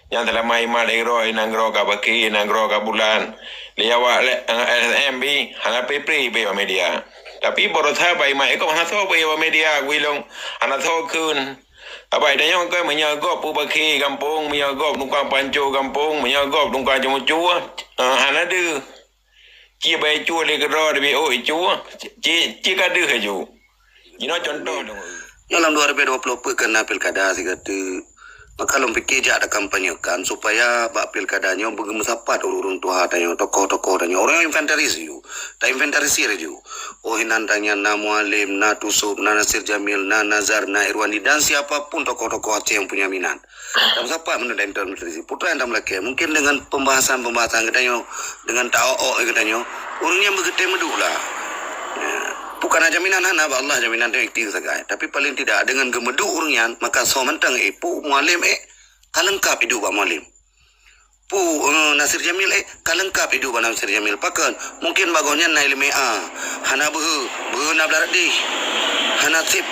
Yang telah mai ero inangro ka baki inangro ka bulan liawa LSM bi hana pepri be media tapi borotha bai mai ko hana tho be media guilong hana tho kun abai da yong ko menyago pu baki kampung menyago nungkang panco kampung menyago nungkang jemu chua hana de chia bai chua le gro de bi o chua chi ka de haju contoh dong. Dalam 2020 kena pilkada sigatu maka lom fikir je ada kampanye kan supaya bak pilkadanya bergemesapat urun tua tanya tokoh-tokoh tanya orang inventaris you ta inventarisir you hinan tanya na Mualim na Tusub na Nasir Jamil na Nazar na Irwandi dan siapapun tokoh-tokoh Aceh yang punya minat dan siapa menurut inventaris putra yang lagi mungkin dengan pembahasan katanya dengan ta'o katanya orangnya begitu medulah bukan aja jaminan Allah jaminan dia iktir sagai tapi paling tidak dengan gemedu urungan maka so mentang pu Mualim kalengkap hidup Pak Mualim pu Nasir Jamil kalengkap hidup Pak Nasir Jamil pakan mungkin bagonya na ilmu hana behu na blarat di hana sip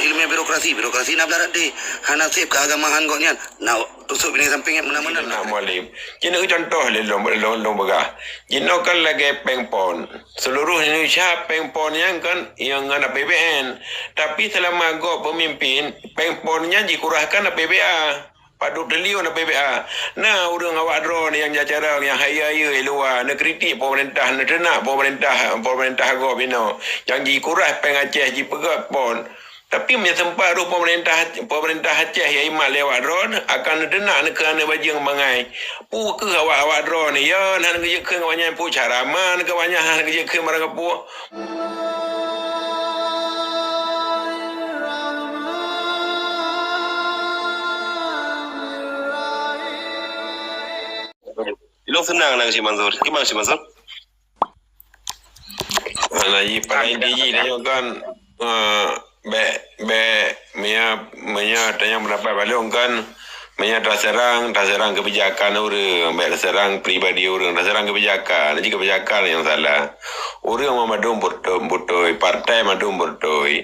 ilmu birokrasi na blarat di hana sip keagamaan goknya na tusuk ini sampingnya mana-mana nak Mualim kini contoh le long begah jino kan lagi pengpon seluruh Indonesia pengpon yang ada PBN tapi selama go pemimpin pengponnya dikurahkan PBA padu triliun PBA nah urang awak drone yang jacara yang haya luar nak kritik pemerintah nak tenak pemerintah go bino yang dikurah peng Aceh di pegat pon tapi punya tempat tu pemerintah Aceh yang imat lewat drone akan denak negara bajing mangai pu ke awak drone ya nan kerja ke banyak pu caraman ke banyak han kerja ke marang pu Ilong senang nak si Mansur gimana si Mansur lagi paling tinggi dia kan Menya tanya berapa balong kan Menya tak serang kebijakan orang serang pribadi orang tak serang kebijakan jadi kebijakan yang salah orang memadum botoi partai madum botoi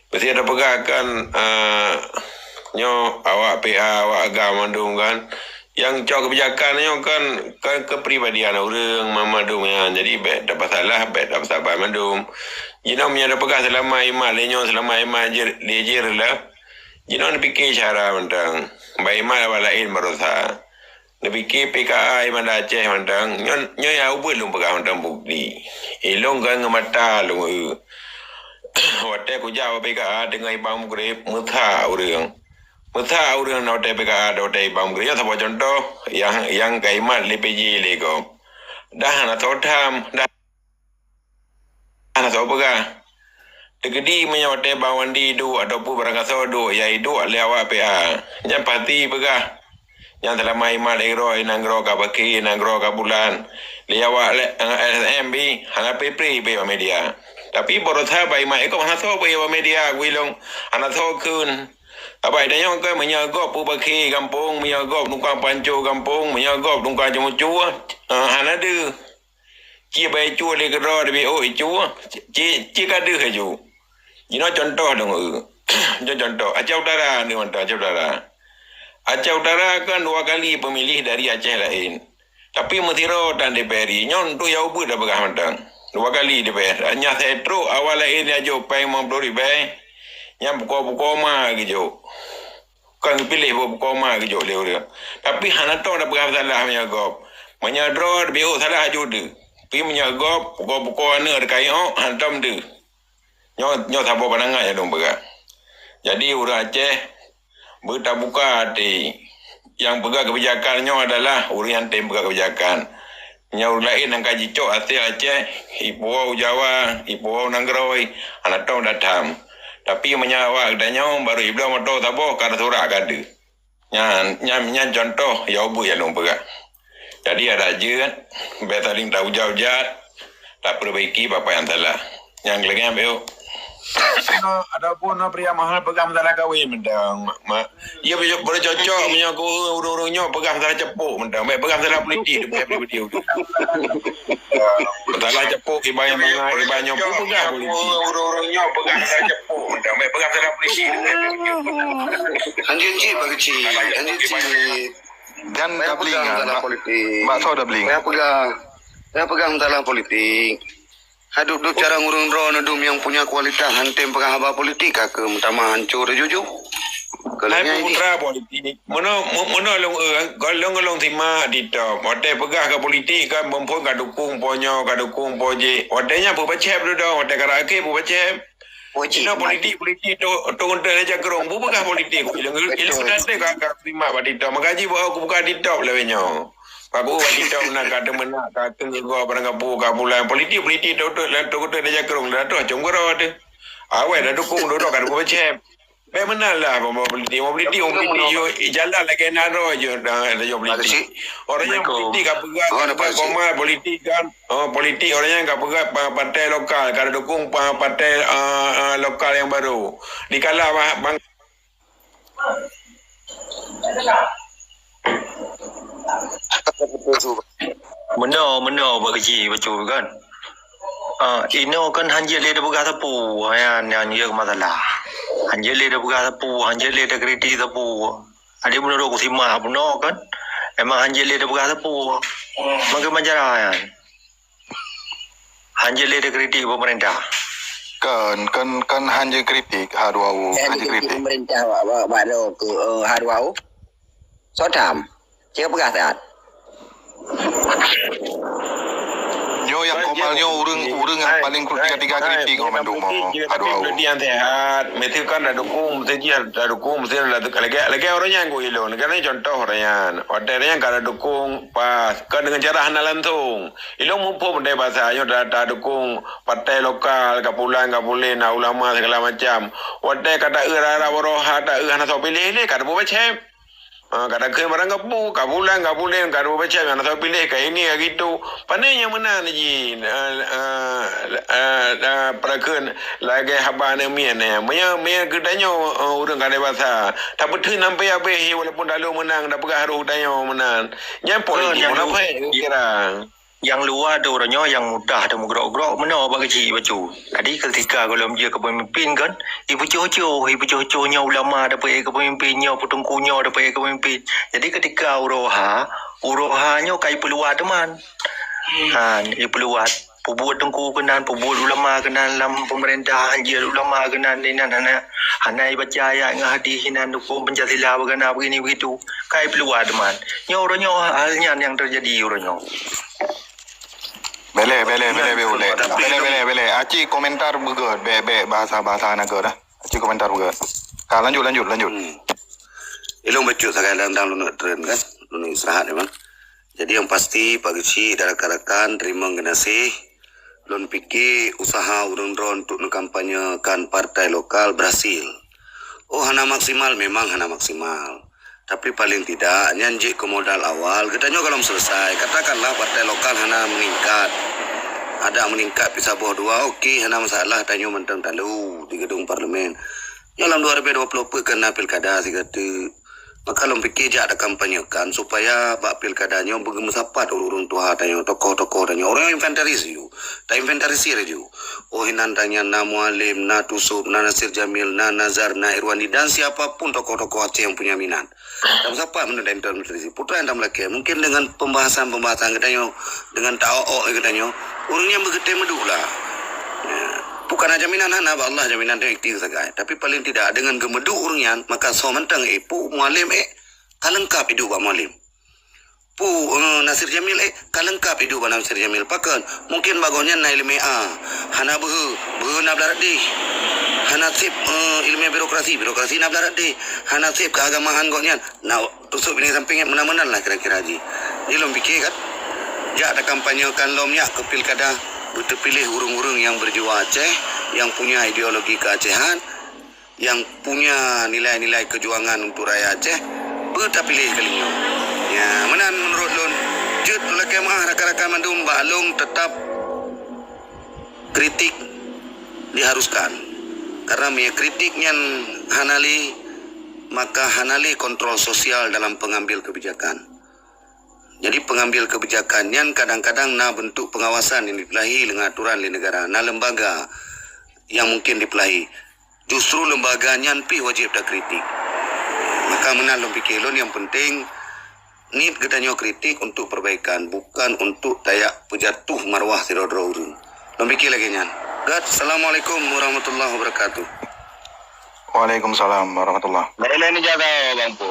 mesti ada pegakan nyo awak PA awak agama madum kan yang cok kebijakan nyo kan kepribadian orang memadum ya jadi dapat salah dapat sabar madum jino punya ada pegang selama imat lenyo selama imat lejer lah jino nak fikir cara mentang baik imat awak lain berusaha nak fikir PKI imat Aceh mentang nyo ya ubah lung pegang mentang bukti ilong kan ngemata lung wate ku jawab PKI dengan ibang mukrib mutha orang nak PKI nak ibang mukrib ya sebuah contoh yang kaimat LPG lego dah nak totam dah so pega tegedi menyawate bawandi du ataupun barangkaso du ya itu lewa PA yang pati pega yang telah mai ero inangro ka baki inangro ka bulan lewa LSM bi hana pepri be media tapi borotha bai mai ko hana tho be media guilong hana tho kun abai da yong ko menyago pu baki kampung menyago nungkang panco kampung menyago nungkang jemu chua hana de chia bai chua le gro de bi o chua chi ka de haju contoh dong contoh Aceh Utara ni mantap Aceh Utara kan 2 kali pemilih dari Aceh lain tapi Menteri dan DPR nyon tu ya ubu dah begah mantang 2 kali DPR hanya setro awal lain dia jo peng 50 ribu yang buka ma gitu kan pilih buka ma gitu le tapi hana to dah begah salah punya gop menyadro BO salah jude pi menyagop buka ana dekai hantam de nyo sabo panangan ya dong bega jadi orang Aceh bertabuka hati yang pegang kebijakannya adalah orang yang tem pegang kebijakan nyaur lain yang kaji cok hasil Aceh Ipoh Jawa Ipoh Nanggeroi anak tahu datang tapi menyawa adanya baru iblau moto sabo kada surat kada nyan contoh ya ubu ya dong bega jadi ada aja kan betaling tahu jauh-jauh tak perbaiki apa yang salah yang lagi ambil ada pun pria mahal pegang salah kahwin mendang ia boleh cocok punya aku urung-urungnya pegang salah cepuk mendang pegang salah politik dia salah cepuk ibanya mangai ibanya pun pegang urung-urungnya pegang salah cepuk mendang pegang salah politik anjing bagi anjing Dan Saya dah beli pegang kan? masalah politik. Mak Saw dah beli. Saya pegang masalah politik. Hadup-dup cara ngurung drone dum yang punya kualitas hantem pegang haba politik ke utama hancur jujur. Kalau Hai ini putra politik. Mana long golong sima di top. Hotel pegah ke politik kan mumpun ka dukung ponyo ka dukung poje. Hotelnya apa bacep tu dah. Hotel karaoke apa bacep. Cina politik tu untuk aja kerong. Bu pegah politik. Ilang date ka sima ba di top. Magaji bawa aku buka di top lewenyo. Aku di top nak kata menak kata ngego barang kapu kapulan politik tu aja kerong dah tu congoro tu. Awak dah dukung duduk kan apa bacep. Benar lah mobiliti yo jalan lagi naro je dah yo politik. Orang yang politik apa pegang koma politik kan. Politik orang yang enggak pegang partai lokal kalau dukung partai lokal yang baru. Dikala bang Mana buat kecil betul kan? Ino kan hanya le dah pegang sapu, yang dia masalah. Hanya le dah pegang sapu, hanya le dah kritik sapu. Ada pun orang kusima pun kan? Emang hanya le dah pegang sapu. Maka macam mana? Hanya le dah kritik pemerintah. Kan hanya kritik haruau hanya kritik. Pemerintah baru ke haruau. Sotam. Cakap pegang saat. Nyo yang komalnya urang yang paling ketiga kritik orang mandung mau haruau. Dia sehat, mesti kan dah dukung, mesti dah dukung, mesti lagi orangnya yang gue ilo. Negara ini contoh orangnya, orangnya kalau dukung pas, kan dengan cara hana langsung. Ilo mumpung dari bahasanya dah dukung partai lokal, kapulan, ulama segala macam. Orangnya kata rara waroha, tak hana so pilih ni, kata buat macam. Kadang ke barang kapulan kadu baca yang nak pilih kayak ini gitu. Pandai yang mana ni perakan lagi haba nemian ni. Maya kedanya orang kada bahasa. Tak betul nampai apa walaupun dalu menang dah pegah haru danya menang. Yang politik apa kira. Yang luar ada orangnya yang mudah ada menggerok-gerok mana abang kecil baca. Tadi ketika kalau dia kepemimpin kan, ibu coconya ulama dapat kepemimpinnya, petungkunya dapat kepemimpin. Jadi ketika urohanya kai peluat teman. Peluat pubuat tengku kenan, pubuat ulama kenan dalam pemerintahan dia ulama kenan dinan hanai baca ayat dengan hadis hinan dukung Pancasila begini begitu. Kai peluat teman. Nya orangnya halnya yang terjadi orangnya. Bele. Aci komentar begut, bahasa nak dah. Aci komentar begut. Lanjut. Ilong becuk sekarang dalam lu tren kan, lu istirahat memang. Jadi yang pasti pagi ci rakan-rakan terima kasih. Lun fikir usaha urun-urun untuk kampanyekan partai lokal berhasil. Hana maksimal memang hana maksimal. Tapi paling tidak nyanji ke modal awal. Katanya kalau selesai, katakanlah partai lokal hana meningkat. Ada meningkat bisa bawah 2, okey, hana masalah tanya mentang talu di gedung parlimen. Dalam 2020 kena pilkada si kata. Maka kalau fikir je ada kampanyekan supaya bak pilkadanya bergemusapat urung tua tanya tokoh-tokoh tanya orang yang inventaris you. Tak inventarisir you. Hinan tanya na Mualim, na Tusub, na Nasir Jamil, na Nazar, na Irwandi dan siapapun tokoh-tokoh Aceh yang punya minat. Tak siapa menurut inventarisir. Putra yang tak melaki. Mungkin dengan pembahasan katanya dengan ta'o' katanya urungnya begitu meduk lah. Bukan jaminan hana Allah jaminan dia iktir sagai. Tapi paling tidak dengan gemedu urungnya maka so mentang pu Mualim kalengkap hidup ba Mualim. Pu Nasir Jamil kalengkap hidup ba Nasir Jamil. Pakan mungkin bagonya na ilmu hana behu na blarat di. Hana sip ilmu birokrasi na blarat di. Hana sip keagamaan goknya. Nah tusuk ini sampingnya menan-menan lah kira-kira haji. Ini lom fikir kan. Ja ada kampanyekan lomnya ke pilkada. Terpilih urung-urung yang berjiwa Aceh, yang punya ideologi keacehan, yang punya nilai-nilai kejuangan untuk rakyat Aceh, terpilih kalinya. Ya, menan menurut lun, jut lelaki mah rakan-rakan mandum balung tetap kritik diharuskan. Karena punya kritiknya hanali, maka hanali kontrol sosial dalam pengambil kebijakan. Jadi pengambil kebijakannya kadang-kadang bentuk pengawasan yang dipelahi dengan aturan di negara. Lembaga yang mungkin dipelahi. Justru lembaganya wajib dah kritik. Maka menalung pikir yang penting Need katanya kritik untuk perbaikan, bukan untuk dayak pejatuh marwah tirodro urun. Lo pikir lagi nyan. God, Assalamualaikum warahmatullahi wabarakatuh. Waalaikumsalam warahmatullah. Belen ni jaga bang po.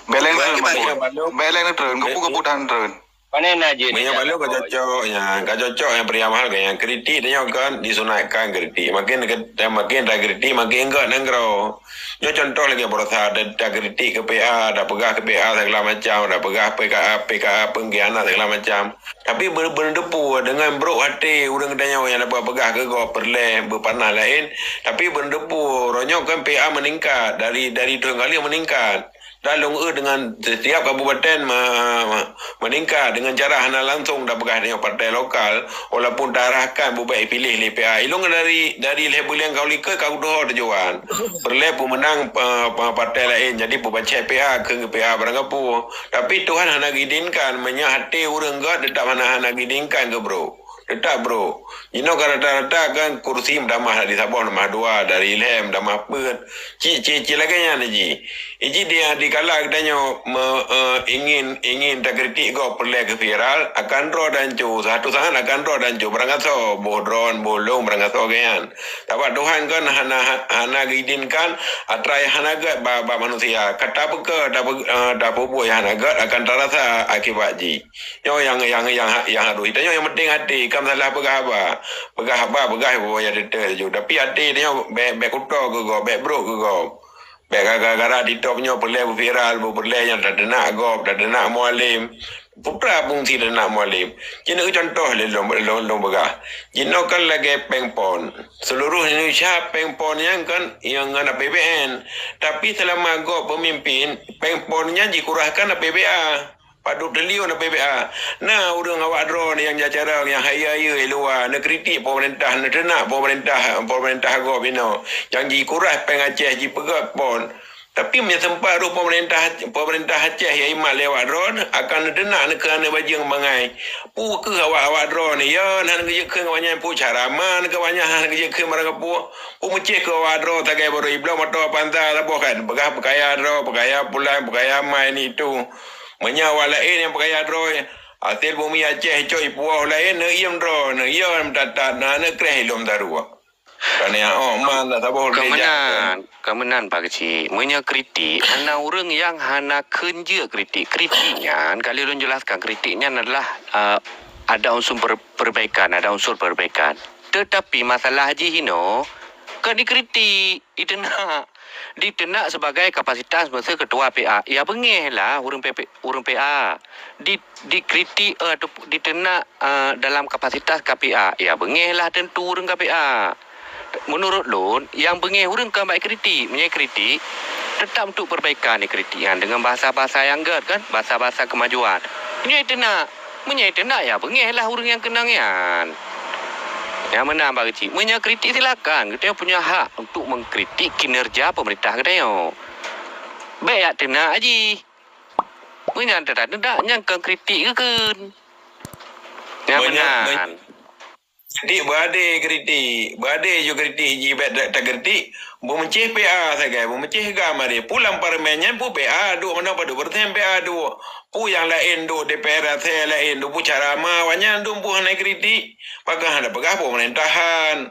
Beleng Bagi terun, banyak. beleng terun, kepu-keputan terun. Panen aja ni. Banyak balik kau cocok yang pria mahal yang kritik dia kan disunatkan kritik makin dah kritik makin enggak nenggro. Nyo contoh lagi berusaha ada kritik ke PA, ada pegah ke PA segala macam, ada pegah PKA pengkhianat segala macam. Tapi berdepu dengan bro hati urang kedanya yang dapat pegah ke go perle berpanah lain, tapi berdepu ronyok kan PA meningkat dari 2 kali meningkat. Dalung dengan setiap kabupaten meningkat dengan cara hana langsung dah pegah dengan partai lokal walaupun darahkan bubai pilih LPA ilung dari level yang kau lika kau doh tujuan perle pemenang partai lain jadi pembaca PA ke PA barang kapu tapi Tuhan hana gidinkan menyahati urang god tetap hana gidinkan ke bro tetap bro ino rata-rata kan kursi damah di Sabah damah 2 dari Ilham damah apa ci lagi nya ji iji dia dikala katanya ingin tak kritik go perle ke viral akan ro dan cu satu sangat akan ro dan cu berangaso bodron bolong berangaso kan tapi Tuhan kan hana gidinkan atrai hana gat ba manusia kata peke dah bubuh hana gat akan terasa akibat ji yo yang harus itu yang penting hati kam salah pegah bawa ya detail ju tapi hati dia be kuto ke go be bro ke go be gara-gara di topnya perle viral perle yang tak nak go tak nak mualim putra pun tidak nak mualim kini contoh le long begah jino kan lagi pengpon seluruh Indonesia pengpon yang ada PBN tapi selama go pemimpin pengponnya dikurahkan PBA Padu Delio na PBA. Nah, urang awak drone yang jacara yang haya luar na kritik pemerintah na tenak pemerintah go bino. Yang ji kurah peng Aceh ji pegat pon. Tapi punya sempat tu pemerintah Aceh yang imat lewat drone akan denak na kerana bajing mangai. Pu ke awak drone ya nan kerja ke banyak pu caraman ke banyak han kerja ke marang pu. Pu meceh ke awak drone tagai baru iblau motor pantai labuh kan. Begah pekaya drone, pekaya pulang, pekaya main itu. Menyawa lain yang pakai drone hasil bumi Aceh coy puau lain na iam drone na iam tatat na kreh ilom darua kerana mana sabah kemenan Pak Kecil punya kritik hana orang yang hana kerja kritiknya kali orang jelaskan kritiknya adalah ada unsur perbaikan tetapi masalah Haji Hino kan dikritik ditenak sebagai kapasitas masa ketua PA. Ya bengih lah urang PA. Dikritik atau ditenak dalam kapasitas KPA. Ya bengih lah tentu urang KPA. Menurut lon yang bengih urang kan baik kritik, tetap untuk perbaikan kritikan dengan bahasa-bahasa yang gad kan, bahasa-bahasa kemajuan. Menyai tenak ya bengih lah urang yang kenangan. Yang mana Pak Kecil? Kritik silakan. Kita punya hak untuk mengkritik kinerja pemerintah kita. Baik ya tenak aji. Tak yang kan kritik ke kan? Yang mana? Jadi berade juga kritik ji tak kritik. Memecih PA saja, memecih gambar dia. Pulang parlemennya pu PA duk mana pada bertem PA duk. Pu yang lain duk DPR saya lain duk pu cara mawanya duk pu naik kritik. Pakai ada pegah pemerintahan.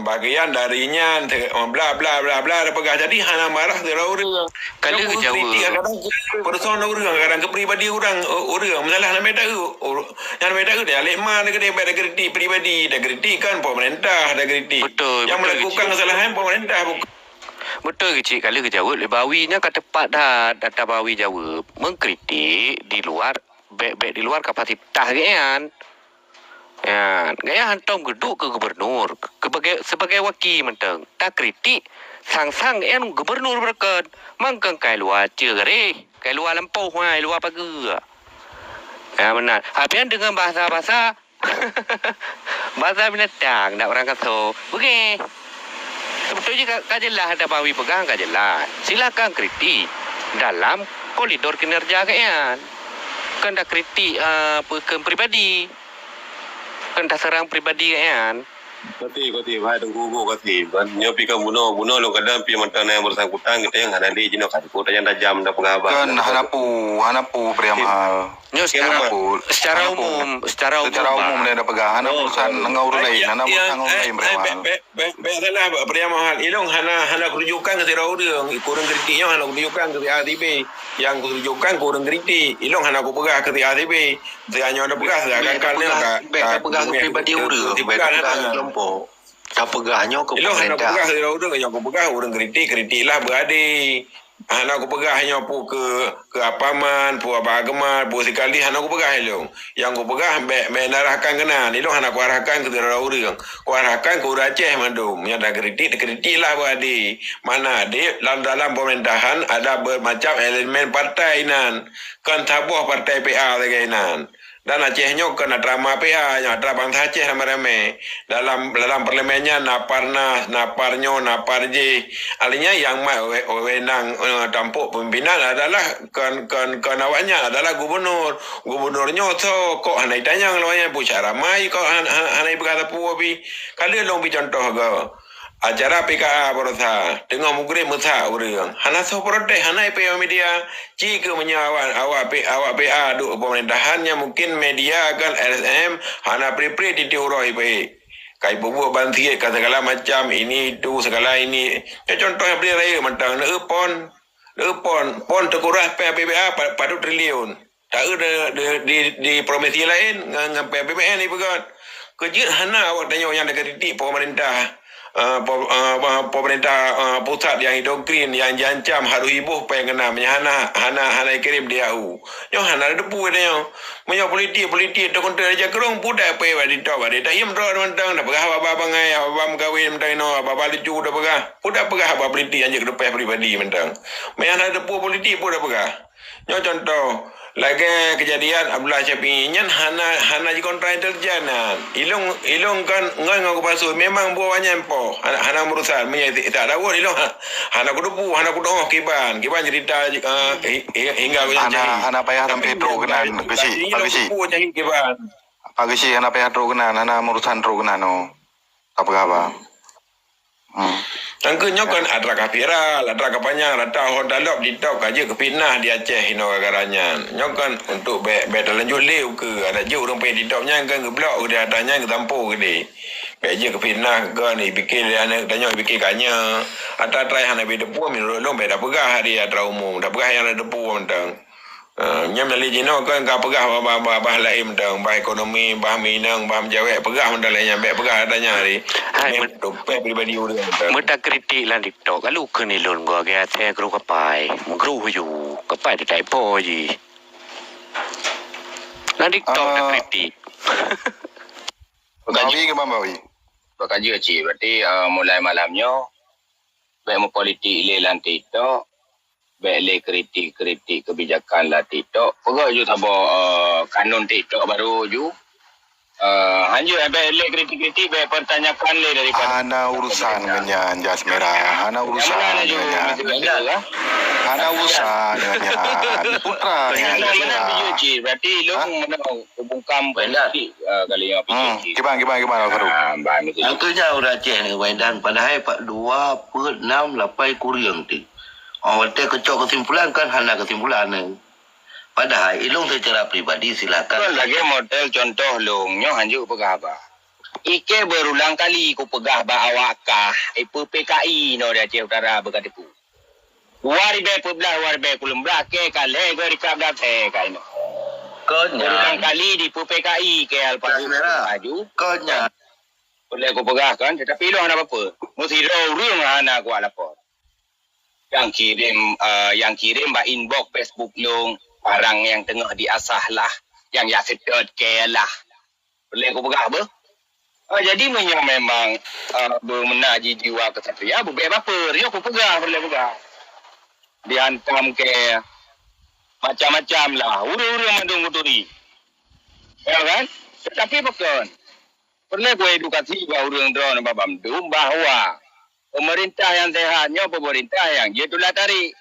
Bagian darinya bla bla bla bla ada pegah jadi hana marah orang. Kalau kritik kadang personal orang kadang kepribadi orang masalah nak beda ke yang beda ke dia lemah dia ada kritik pribadi ada kritik kan pemerintah ada kritik yang melakukan kesalahan pemerintah Betul kecil kalau kejawab Bawinya kata tepat dah data Bawi jawab mengkritik di luar baik di luar kapasitas kan. Ya, gaya hantam geduk ke gubernur sebagai wakil menteng. Tak kritik sang-sang yang gubernur berkat. Mangkang kai luar ceri, kai luar lampau huai luar pagi. Ya benar. Habis dengan bahasa-bahasa bahasa binatang nak orang kata. Okey. Sebetulnya kajelah ada Bawi pegang kajelah. Silakan kritik dalam koridor kinerja kan. Kan dah kritik pribadi. Kan dah serang pribadi kan. Koti vai tunggu bu koti ban nyo pi ka buno lo kadang pi mantang yang bersangkutan kita yang ada di jino kan ko yang tajam dah pegaba Kan hanapu priamal. Nyo secara umum Secara umum dia ada pegah. Hana urusan ngau lain, hana urusan ngau lain priamal. Salah pria mahal ilong hana kerujukan ke tira urang kurang kritik hana kerujukan ke ATP yang kerujukan kurang kritik ilong hana ku pegah ke ATP dia hanya ada pegah akan kalnya tak pegah ke pribadi urang pegah kelompok tak pegahnya ke ilong hana ku pemerintah pegah ke tira urang yang ku pegah urang kritik lah berade hana ku pegah hanya pu ke apaman pu abagama pu sekali hana ku pegah ilong yang ku pegah be narahkan kena ilong hana ku arahkan ke tira urang ku arahkan ke Aceh mandum yang ada kritik lah berade mana di dalam pemerintahan ada bermacam elemen partai nan kan tabuh partai PA lagi dan Acehnya kena drama PA nya drama bangsa Aceh ramai-ramai dalam parlemennya naparnyo naparje alinya yang wenang tampuk pimpinan adalah kan awaknya adalah gubernurnya tu kok hanai tanya ngelawanya pucara mai kok hanai berkata puapi kali long bi contoh ga acara PKA berusaha dengan mugre musa urang hana so protes hana PA media jika menyawan awak PA duk pemerintahannya mungkin media kan RSM hana prepare di uroi pe kai bubuh banti kata segala macam ini itu segala ini contoh yang beli raya mentang pon terkurah PPA pada triliun tak di provinsi lain dengan PPN ni pegat kejut hana awak tanya yang dekat titik pemerintah pemerintah pusat yang doktrin yang jancam harus ibuh pengen hana kirim dia nyo hana depu dia menyo politik tu kontra aja kerong pudak pe ba di tok ba dia yem ro mentang dah pegah apa bangai apa kawin mentang no apa lucu dah pegah pudak pegah apa politik anje kedepeh pribadi mentang hana depu politik pudak pegah nyo contoh lagi kejadian Abdullah Syafi'i nyan hana ji kontra intelijen ilong kan ngai ngau pasu memang buahnya empo hana merusak menyai tak ada ilong hana kudupu hana kudoh kiban cerita hingga Hana payah sampai tro kenan pagi hana payah tro kenan hana urusan tro kenan no apa Angkanya kan ada kafiral, ada kapanya, ada hodalop di tok aja kepinah di Aceh ino garanya. Nyokan untuk betal lanjut leu ke ada je orang pergi di toknya kan geblok dia adanya ke tampu gede. Be aja kepinah kan ni bikin anak tanya bikin kanya. Ada try hana be depu menurut long be dah pegah dia tra umum, dah pegah yang ada depu mentang. Nyam nali jino kan ka pegah bah lain mentang, bah ekonomi, bah minang, bah jawek pegah mentang lainnya be pegah adanya hari. Dompet pribadi orang mentang. Mata kritik lah TikTok kalau kena lon gua ke atas kru kapai mengkru ju kapai di typo je lah TikTok dah kritik Bawi ke Bawi Bekerja cik. Berarti mulai malamnya baik mu politik lelan TikTok, baik le kritik kebijakan lah TikTok. Pegak ju tabak kanun TikTok baru ju. Hanjur baik le kritik baik pertanyakan le daripada hana urusan dengan jas merah hana urusan dengan hana urusan dengan putra dengan cik. Berarti lu mana hubungkan politik kali yang PJJ. Gimana Farouk? Angkanya orang Aceh ni Waidan padahal 2/6 lapai kuriang ti. Orang kecok kesimpulan kan hana kesimpulan ni. Padahal ilung secara pribadi silakan. Kan lagi model contoh longnya hanjuk pegah ba. Ike berulang kali ku pegah ba awakah PKI no dia Aceh Utara berkata ku. Waribe kulumbrah ke kale go rikap dah kai no. Berulang kali di PKI ke Alpasu maju. Konya. Boleh ku pegah kan tetapi lu ada apa? Mesti orang hana ku lapor. Yang kirim ba inbox Facebook long barang yang tengah diasah lah, yang sedot ke lah. Boleh aku pegah apa? Jadi memang bermenaji jiwa kesatria, bukan apa. Dia aku pegah, boleh pegah. Dihantam ke macam-macam lah. Uru-uru mandung uturi. Ya kan? Tetapi bukan. Perlu aku edukasi bahawa orang drone babamdum bahawa pemerintah yang sehatnya pemerintah yang dia tulah tarik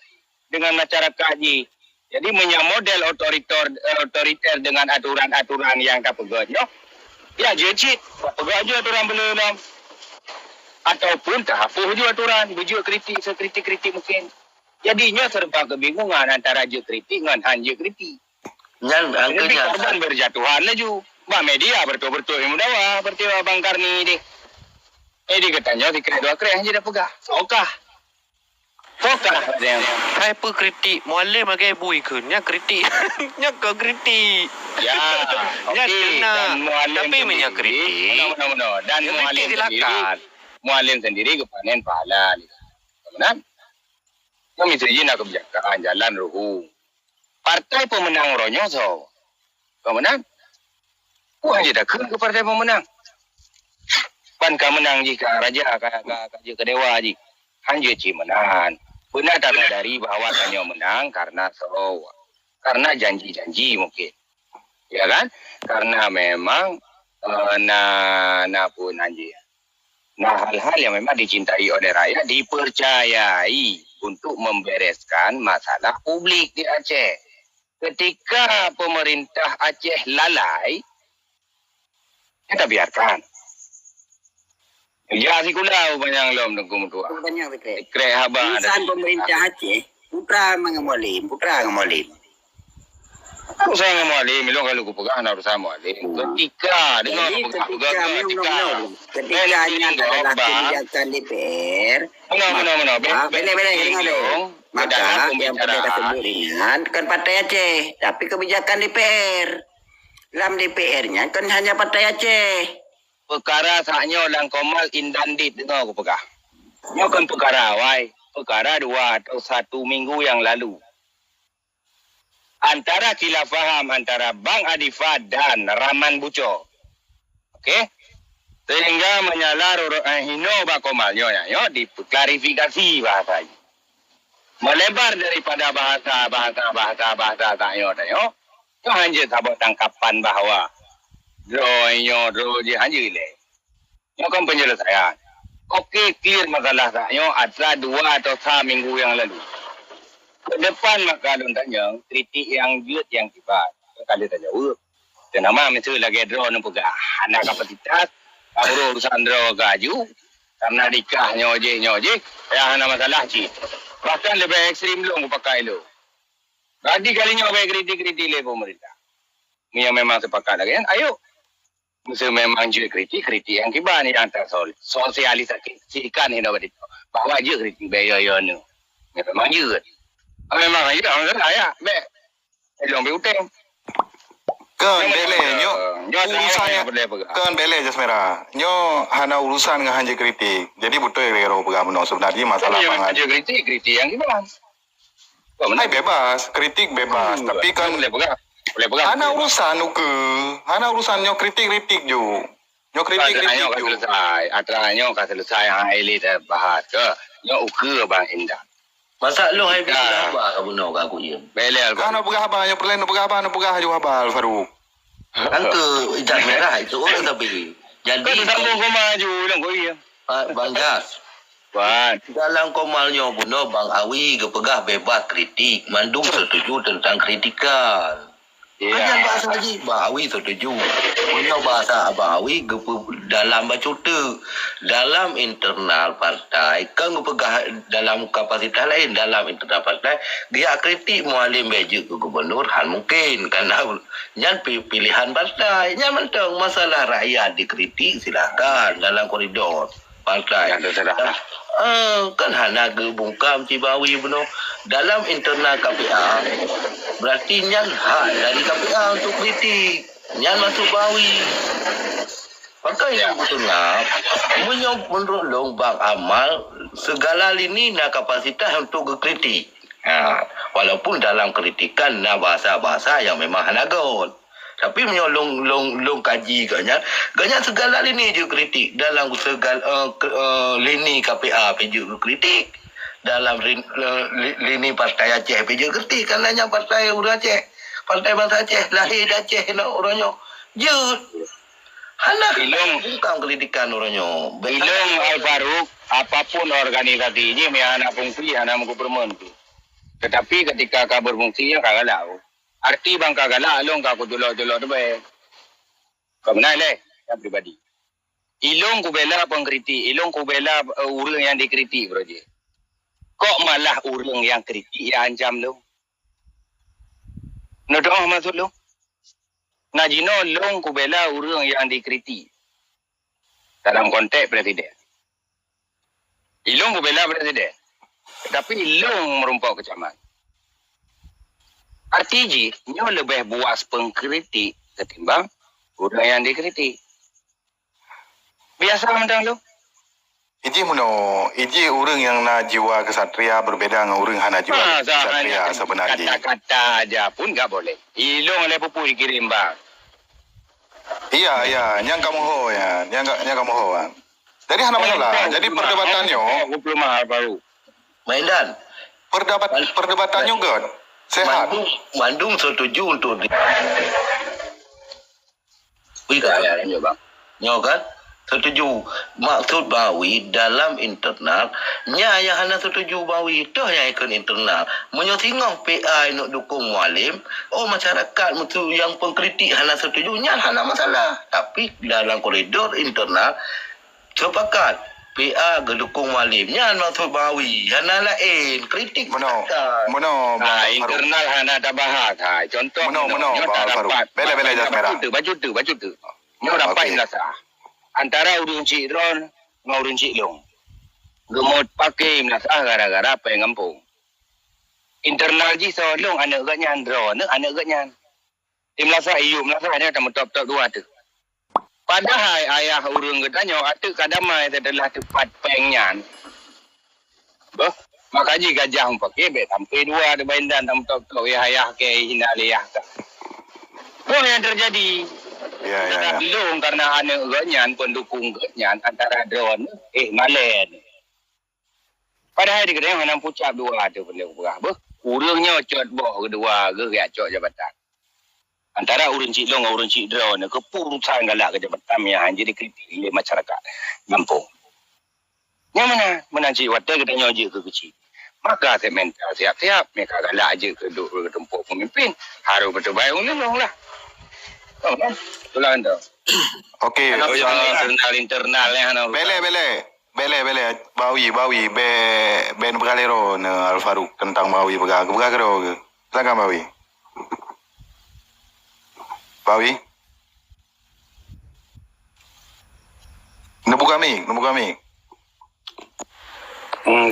dengan masyarakat je. Jadi model otoriter dengan aturan-aturan yang tak pegat. Ya je cik. Pegat je aturan belum. Ataupun tahapuh je aturan, berjua kritik sekritik-kritik mungkin. Jadinya serba kebingungan antara je kritik dengan han je kritik. Nyan Jadi angkanya korban berjatuhan laju. Bah media betul-betul yang mudawa berarti Abang Karni ni. Dia katanya di kedua kereh je dah pegah. Sokah. Dia. Hai apa kritik mualim lagi bui ke nya kritik nya ke kritik Ya, nya okey. kena Dan mualim tapi sendiri- menya kritik Benar-benar. Dan Ya, mualim kritik sendiri, silakan. mualim sendiri kepanen pahala. Benar? Kami setuju nak kebijakan jalan ruhu. Partai pemenang ronyo so. Kemenang? Wah, je dah ke partai pemenang. Pan ka menang jika raja ka dewa ji. Hanya ci menang. Benar tak dari bahawa hanya menang karena so. Karena janji-janji mungkin. Ya kan? Karena memang na pun anjir. Nah, hal-hal yang memang dicintai oleh rakyat dipercayai untuk membereskan masalah publik di Aceh. Ketika pemerintah Aceh lalai, kita biarkan. Ya, si kulau banyak lom tengku mutua. Banyak betul. Krek haba. Insan pemerintah Aceh, putra mengemolim. Aku saya ngamolim, ilong kalau ku pegang nak urusan molim. Ketika dengar Ketika pegang. ketikanya adalah kebijakan DPR. Benar. Boleh dengar dong. Maka yang pada tersebut ringan kan Partai Aceh, tapi kebijakan DPR. Dalam DPR-nya kan hanya Partai Aceh. Perkara saknya orang komal indandit dengar aku pegang. Nyo kan perkara awai. Perkara 2 atau 1 minggu yang lalu. Antara khilaf faham antara Bang Adifat dan Rahman Buco. Okey? Sehingga menyalar hino bakomalnya ya, diklarifikasi bahasa. Melebar daripada bahasa taknya yo. Yo hanya sabot tangkapan bahawa draw je hanya le. Yo kan penyelesaian. Okey, clear masalah taknya antara 2 atau 3 minggu yang lalu. Ke depan maka don tanya kritik yang jut yang kibat. Kalau tak jawab. Dan nama mesti lagi draw nak pegah anak kapasitas. Baru urusan draw gaju. Karena nikah nyoje. Ya ada masalah cik. Bahkan lebih ekstrim lu pakai lu. Tadi kalinya pakai kritik le pemerintah. Yang memang sepakat lagi kan. Ayo. Mesti memang jut kritik yang kibat ni antara sosialisasikan ini bahawa je kritik bayar ni. Memang jut. Memang aja orang saya be. Elong be utang. Kan bele nyo urusannya kan bele Jasmera. Nyo hana urusan dengan hanya kritik. Jadi betul ero pegang benar sebenarnya masalah pangan. Aja kritik yang gimana? Hai bebas, kritik bebas, tapi kan boleh pegang. hana urusan uke. Hana urusan nyo kritik jo. Nyo kritik Ayo jo. selesai. Atranya kan selesai hang elit bahas ke. Nyo uke bang Indah. Masa lu hai bisa apa ka benar ka aku je. Belel Kan nak pegah abang, nyo perlen nak pegah jo abal Faruk. Angka ijaz merah itu orang tapi. Jadi kan sambung kau maju lang kau iya. Bang Jas, Wan. dalam komalnya puno Bang Awi kepegah bebas kritik, mandung setuju tentang kritikan. Ya. Ajan bahasa lagi, Bang Awi setuju. Punya bahasa Abang Awi dalam bacote, dalam internal partai, kan kepegah dalam kapasitas lain, dalam internal partai, dia kritik mualim beju ke gubernur, hal mungkin, karena yang pilihan partai, yang mentang masalah rakyat dikritik, silakan dalam koridor partai. Yang terserah. Kan hana ke bungkam Cibawi benar dalam internal KPA berarti nyan hak dari KPA untuk kritik nyan masuk bawi pakai yang betul ngap menurut long Bang Amal segala lini na kapasitas untuk kritik walaupun dalam kritikan na bahasa-bahasa yang memang hana gaul. Tapi menyolong long kaji ganyak segala lini je kritik dalam segala lini KPA juga kritik dalam lini partai Aceh juga kritik kan hanya partai orang Aceh partai bangsa Aceh lahir di Aceh orangnya je hana bukan kritikan orangnya Ilong Al-Faruq apapun organisasi ini hana fungsi hana berperan tu. Tetapi ketika kau berfungsinya kau galau. Arti bang kagala along ka ko dulo tu bae. Kau menai le yang pribadi. Ilong ku bela pengkritik, ilong ku bela orang yang dikritik bro je. Kok malah orang yang kritik yang ancam lu? Nodong maksud lu? Najino long ku bela orang yang dikritik dalam konteks presiden. Ilong ku bela presiden. Tapi ilong merumpau kecaman. RTJ nyo lebih buas pengkritik ketimbang orang yang dikritik. Biasa mendang lu. Iji orang yang na jiwa kesatria berbeda dengan orang hana jiwa kesatria sebenarnya. Kata-kata aja pun tak boleh. Ilong oleh pupu dikirim bang. Iya, yang kamu ho ya, yang kamu ho. Jadi hana masalah. Jadi perdebatannya, mahal baru. Maindan. Perdebatannya good, sehat. Bandung setuju untuk Ya, bang. Nyo kan? Setuju. Maksud Bawi dalam internal, nya yang hana setuju Bawi itu yang ikut internal. Menyosingong PI nak dukung mualim, masyarakat mutu yang pengkritik hana setuju, nya hana masalah. Tapi dalam koridor internal, sepakat PA gedukung mualim, nya maksud Bawi, hana lain, kritik Mono, internal hana ada bahas. Contoh, Mono, bela jas merah. Baju tu. Nyo dapat sah. Antara urun cik Ron dengan urun cik Long. Gemut pakai menasah gara-gara apa yang ngampung. Internal ji so Long anak gatnya Ron, anak gatnya. Imlasa iyu melasa ada tamu top-top dua tu. Padahal ayah urun katanya atu kadamai adalah tempat pengyan. Boh, makanya gajah pakai bet sampai dua ada bandan tamu top-top ayah ke hina liyah. Boh yang terjadi. Ya. Belum karena anak ganyan pendukung ganyan antara drone malen. Padahal di kedai mana pucap dua tu boleh berah. Urangnya cot boh kedua ke cot jabatan. Antara urang cik long urang cik drone kepurusan galak ke jabatan yang jadi kritik oleh masyarakat Lampung. Yang mana menanci wadah kedai je ke kecil. Maka saya mental siap-siap mereka galak je ke tempat pemimpin harus betul baik ulung lah. Oh, itulah anda. Okey. Internal yang ana. Bele. Bawi. Ben bergalero ne Alfaruk tentang Bawi beragero ke. Silakan Bawi. Nebu kami.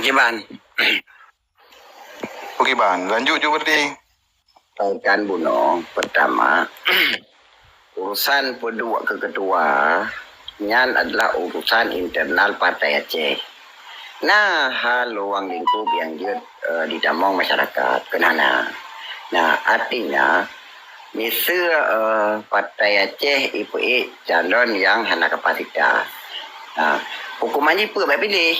Gimana? Okey ban, lanjut je berarti. Kan Buno, pertama urusan kedua nyan adalah urusan internal Partai Aceh. Nah, luang lingkup yang dia didamong masyarakat kenana. Nah, artinya misal Partai Aceh IPI calon yang hana kapasitas. Nah, hukumannya apa baik pilih?